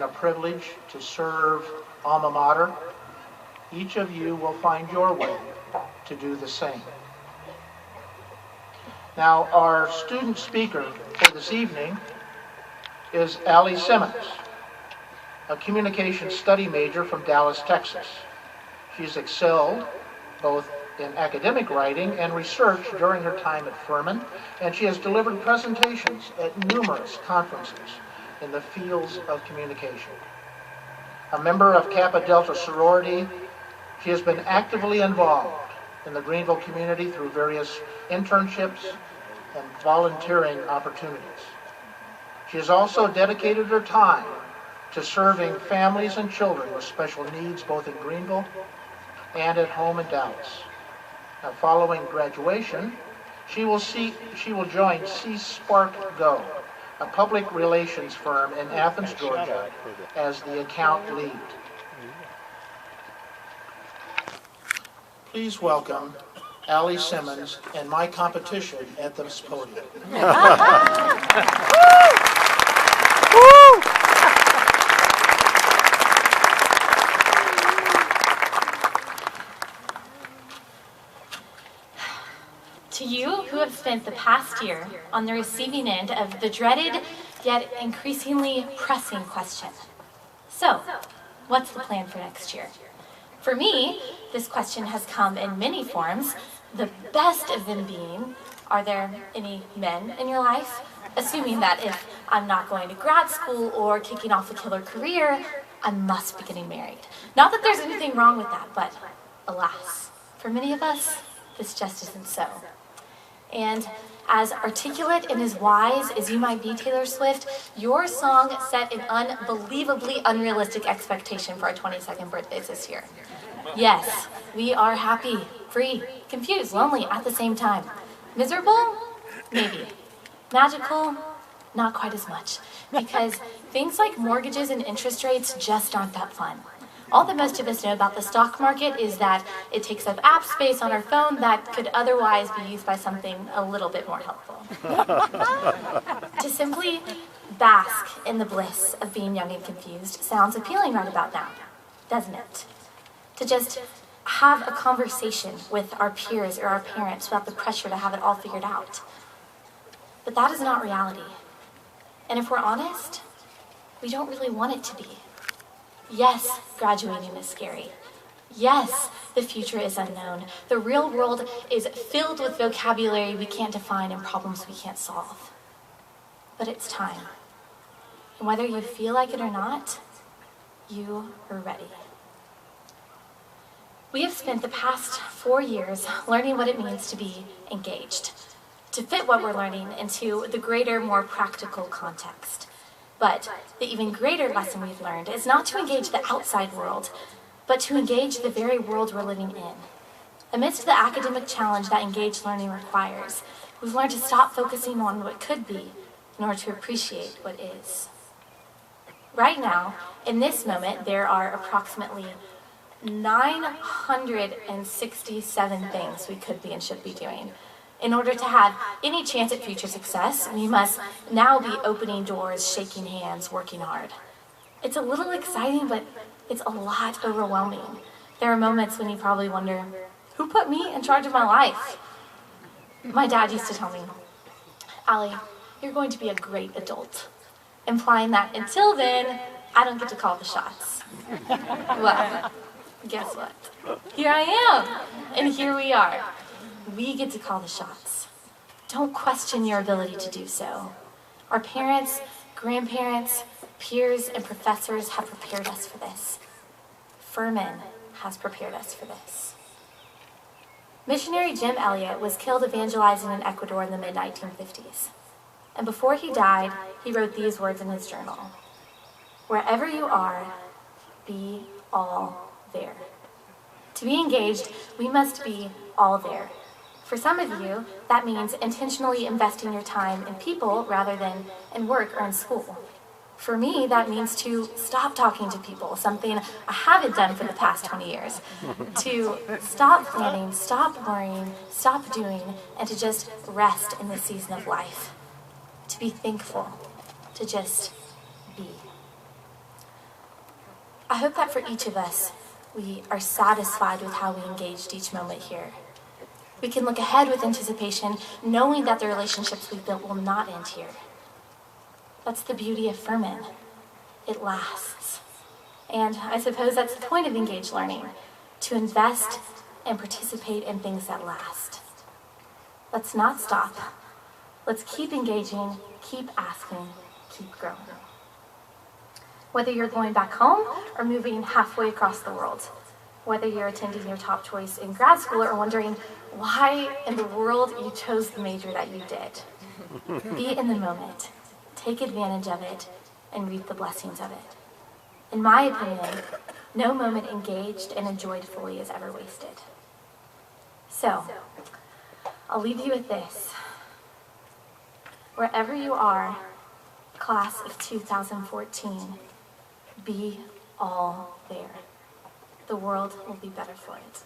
and a privilege to serve alma mater, each of you will find your way to do the same. Now, our student speaker for this evening is Allie Simmons, a communication study major from Dallas, Texas. She's excelled both in academic writing and research during her time at Furman, and she has delivered presentations at numerous conferences in the fields of communication. A member of Kappa Delta sorority, she has been actively involved in the Greenville community through various internships and volunteering opportunities. She has also dedicated her time to serving families and children with special needs both in Greenville and at home in Dallas. Now, following graduation, she will join C-Spark Go, a public relations firm in Athens, Georgia, as the account lead. Please welcome Allie Simmons and my competition at this podium. To you who have spent the past year on the receiving end of the dreaded yet increasingly pressing question, so what's the plan for next year? For me, this question has come in many forms, the best of them being, are there any men in your life? Assuming that if I'm not going to grad school or kicking off a killer career, I must be getting married. Not that there's anything wrong with that, but alas, for many of us, this just isn't so. And as articulate and as wise as you might be, Taylor Swift, your song set an unbelievably unrealistic expectation for our 22nd birthdays this year. Yes, we are happy, free, confused, lonely at the same time. Miserable? Maybe. Magical? Not quite as much. Because things like mortgages and interest rates just aren't that fun. All that most of us know about the stock market is that it takes up app space on our phone that could otherwise be used by something a little bit more helpful. To simply bask in the bliss of being young and confused sounds appealing right about now, doesn't it? To just have a conversation with our peers or our parents without the pressure to have it all figured out. But that is not reality. And if we're honest, we don't really want it to be. Yes, graduating is scary. Yes, the future is unknown. The real world is filled with vocabulary we can't define and problems we can't solve. But it's time. And whether you feel like it or not, you are ready. We have spent the past 4 years learning what it means to be engaged, to fit what we're learning into the greater, more practical context. But the even greater lesson we've learned is not to engage the outside world, but to engage the very world we're living in. Amidst the academic challenge that engaged learning requires, we've learned to stop focusing on what could be in order to appreciate what is. Right now, in this moment, there are approximately 967 things we could be and should be doing. In order to have any chance at future success, we must now be opening doors, shaking hands, working hard. It's a little exciting, but it's a lot overwhelming. There are moments when you probably wonder, who put me in charge of my life? My dad used to tell me, Allie, you're going to be a great adult, implying that until then, I don't get to call the shots. Well, guess what? Here I am, and here we are. We get to call the shots. Don't question your ability to do so. Our parents, grandparents, peers, and professors have prepared us for this. Furman has prepared us for this. Missionary Jim Elliot was killed evangelizing in Ecuador in the mid-1950s. And before he died, he wrote these words in his journal. Wherever you are, be all there. To be engaged, we must be all there. For some of you, that means intentionally investing your time in people rather than in work or in school. For me, that means to stop talking to people, something I haven't done for the past 20 years. To stop planning, stop worrying, stop doing, and to just rest in this season of life. To be thankful, to just be. I hope that for each of us, we are satisfied with how we engaged each moment here. We can look ahead with anticipation, knowing that the relationships we've built will not end here. That's the beauty of Furman. It lasts. And I suppose that's the point of engaged learning, to invest and participate in things that last. Let's not stop. Let's keep engaging, keep asking, keep growing. Whether you're going back home or moving halfway across the world, whether you're attending your top choice in grad school or wondering why in the world you chose the major that you did, be in the moment, take advantage of it, and reap the blessings of it. In my opinion, no moment engaged and enjoyed fully is ever wasted. So, I'll leave you with this. Wherever you are, class of 2014, be all there. The world will be better for it.